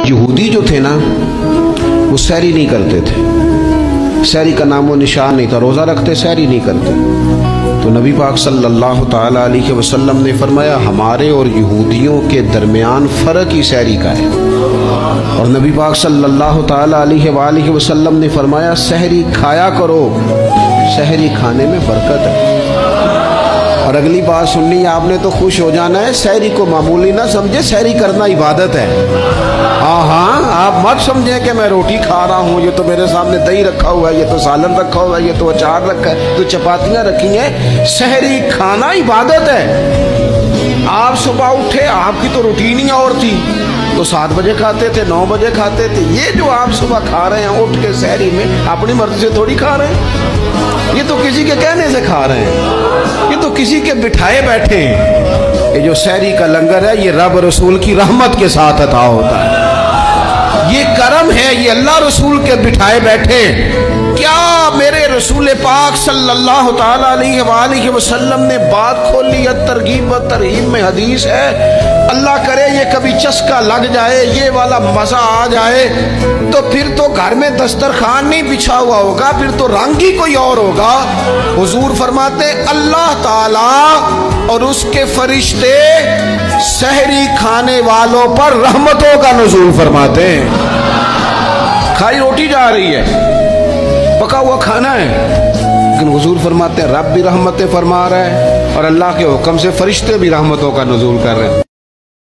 یہودی جو تھے نا وہ سحری نہیں کرتے تھے، سحری کا نام و نشان نہیں تھا، روزہ رکھتے سحری نہیں کرتے۔ تو نبی پاک صلی اللہ تعالی علیہ وسلم نے فرمایا ہمارے اور یہودیوں کے درمیان فرق ہی سحری کا ہے، اور نبی پاک صلی اللہ تعالی علیہ وآلہ وسلم نے فرمایا سحری کھایا کرو، سحری کھانے میں برکت ہے۔ اور اگلی بات سننی آپ نے تو خوش ہو جانا ہے، سحری کو معمولی نہ سمجھے، سحری کرنا عبادت ہے۔ ہاں آپ مت سمجھیں کہ میں روٹی کھا رہا ہوں، یہ تو میرے سامنے دہی رکھا ہوا ہے، یہ تو سالن رکھا ہوا ہے، یہ تو اچار رکھا ہے، تو چپاتیاں رکھی ہیں۔ سحری کھانا عبادت ہے۔ آپ صبح اٹھے، آپ کی تو روٹین ہی اور تھی، تو 7 بجے کھاتے تھے، 9 بجے کھاتے تھے۔ یہ جو آپ صبح کھا رہے ہیں اٹھ کے سحری میں، اپنی مرضی سے تھوڑی کھا رہے ہیں، یہ تو کسی کے کہنے سے کھا رہے ہیں، یہ تو کسی کے بٹھائے بیٹھے ہیں۔ یہ جو سحری کا لنگر ہے یہ رب رسول کی رحمت کے ساتھ عطا ہوتا ہے، یہ کرم ہے، یہ اللہ رسول کے بٹھائے بیٹھے۔ کیا میرے رسول پاک صلی اللہ تعالی علیہ وآلہ وسلم نے بات کھولی ہے، ترغیب و ترہیب میں حدیث ہے، اللہ کرے یہ کبھی چسکا لگ جائے، یہ والا مزہ آ جائے، تو پھر تو گھر میں دسترخوان نہیں بچھا ہوا ہوگا، پھر تو رنگ ہی کوئی اور ہوگا۔ حضور فرماتے اللہ تعالی اور اس کے فرشتے سحری کھانے والوں پر رحمتوں کا نزول فرماتے ہیں۔ کھائی روٹی جا رہی ہے، پکا ہوا کھانا ہے، لیکن حضور فرماتے ہیں رب بھی رحمتیں فرما رہا ہے، اور اللہ کے حکم سے فرشتے بھی رحمتوں کا نزول کر رہے ہیں۔